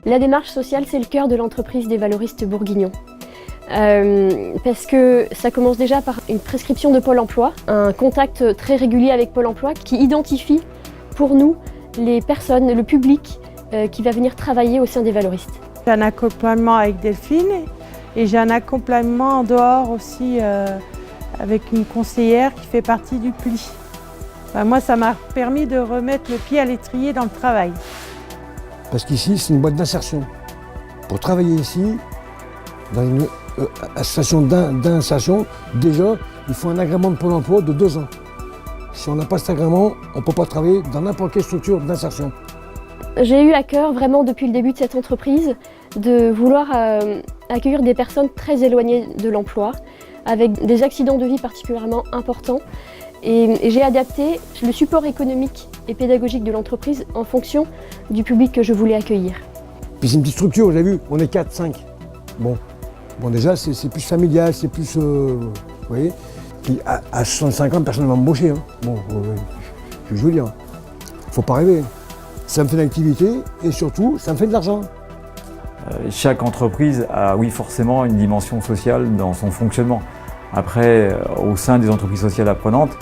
La démarche sociale, c'est le cœur de l'entreprise des valoristes bourguignons. Parce que ça commence déjà par une prescription de Pôle emploi, un contact très régulier avec Pôle emploi qui identifie pour nous les personnes, le public qui va venir travailler au sein des valoristes. J'ai un accompagnement avec Delphine et j'ai un accompagnement en dehors aussi avec une conseillère qui fait partie du PLI. Moi, ça m'a permis de remettre le pied à l'étrier dans le travail. Parce qu'ici, c'est une boîte d'insertion. Pour travailler ici, dans une association d'insertion, déjà, il faut un agrément de Pôle emploi de 2 ans. Si on n'a pas cet agrément, on ne peut pas travailler dans n'importe quelle structure d'insertion. J'ai eu à cœur, vraiment depuis le début de cette entreprise, de vouloir accueillir des personnes très éloignées de l'emploi, avec des accidents de vie particulièrement importants. Et j'ai adapté le support économique et pédagogique de l'entreprise en fonction du public que je voulais accueillir. Puis c'est une petite structure, vous avez vu, on est 4, 5. Bon déjà, c'est plus familial, c'est plus... vous voyez. Puis à 65 ans, personne ne va m'embaucher. Hein. Je veux dire, faut pas rêver. Ça me fait une activité et surtout, ça me fait de l'argent. Chaque entreprise a, oui, forcément une dimension sociale dans son fonctionnement. Après, au sein des entreprises sociales apprenantes,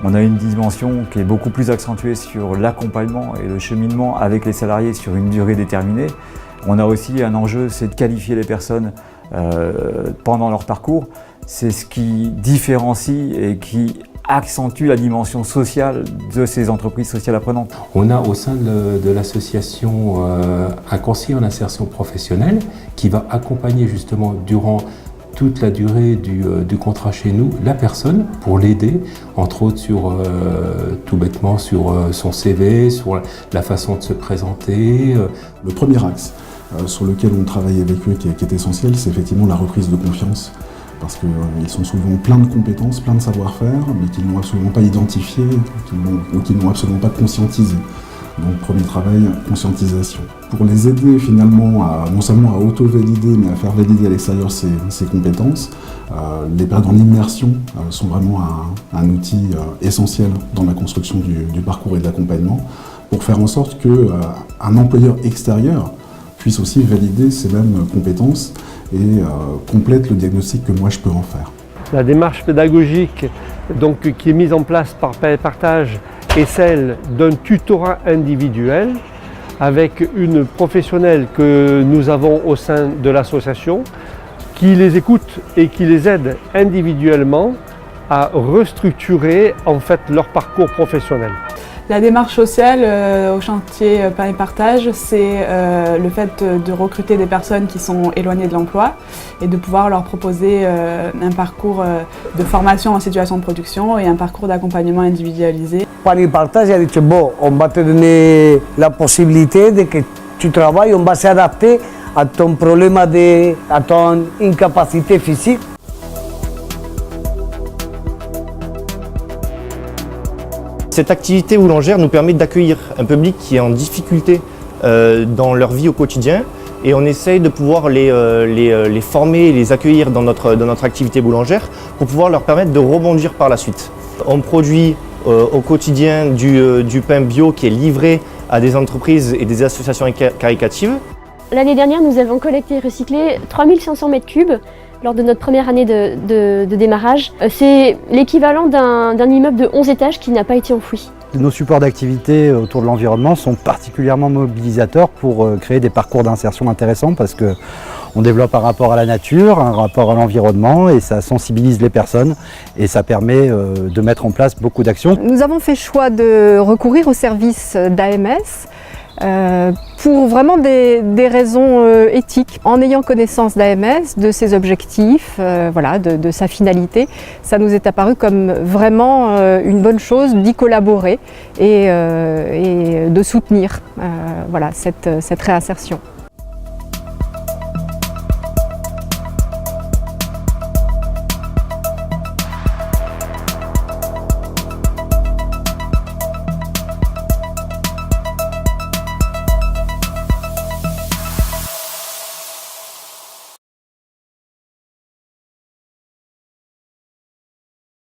on a une dimension qui est beaucoup plus accentuée sur l'accompagnement et le cheminement avec les salariés sur une durée déterminée. On a aussi un enjeu, c'est de qualifier les personnes pendant leur parcours. C'est ce qui différencie et qui accentue la dimension sociale de ces entreprises sociales apprenantes. On a au sein de l'association un conseiller en insertion professionnelle qui va accompagner justement durant toute la durée du contrat chez nous, la personne, pour l'aider, entre autres sur, tout bêtement, sur son CV, sur la façon de se présenter. Le premier axe sur lequel on travaille avec eux, qui est essentiel, c'est effectivement la reprise de confiance. Parce qu'ils sont souvent plein de compétences, plein de savoir-faire, mais qu'ils n'ont absolument pas identifié ou qu'ils n'ont absolument pas conscientisé. Donc premier travail, conscientisation. Pour les aider finalement non seulement à auto-valider, mais à faire valider à l'extérieur ces compétences, les périodes en immersion sont vraiment un outil essentiel dans la construction du parcours et de l'accompagnement, pour faire en sorte qu'un employeur extérieur puisse aussi valider ces mêmes compétences et complète le diagnostic que moi je peux en faire. La démarche pédagogique qui est mise en place par Partage est celle d'un tutorat individuel avec une professionnelle que nous avons au sein de l'association qui les écoute et qui les aide individuellement à restructurer en fait leur parcours professionnel. La démarche sociale au chantier Pain et Partage, c'est le fait de recruter des personnes qui sont éloignées de l'emploi et de pouvoir leur proposer un parcours de formation en situation de production et un parcours d'accompagnement individualisé. Pain et Partage a dit bon, on va te donner la possibilité de que tu travailles, on va s'adapter à ton problème, à ton incapacité physique. Cette activité boulangère nous permet d'accueillir un public qui est en difficulté dans leur vie au quotidien et on essaye de pouvoir les former et les accueillir dans notre activité boulangère pour pouvoir leur permettre de rebondir par la suite. On produit au quotidien du pain bio qui est livré à des entreprises et des associations caritatives. L'année dernière, nous avons collecté et recyclé 3500 m3 lors de notre première année de démarrage. C'est l'équivalent d'un immeuble de 11 étages qui n'a pas été enfoui. Nos supports d'activité autour de l'environnement sont particulièrement mobilisateurs pour créer des parcours d'insertion intéressants parce qu'on développe un rapport à la nature, un rapport à l'environnement et ça sensibilise les personnes et ça permet de mettre en place beaucoup d'actions. Nous avons fait le choix de recourir au service d'AMS pour vraiment des raisons éthiques. En ayant connaissance d'AMS, de ses objectifs, de sa finalité, ça nous est apparu comme vraiment une bonne chose d'y collaborer et de soutenir cette réinsertion.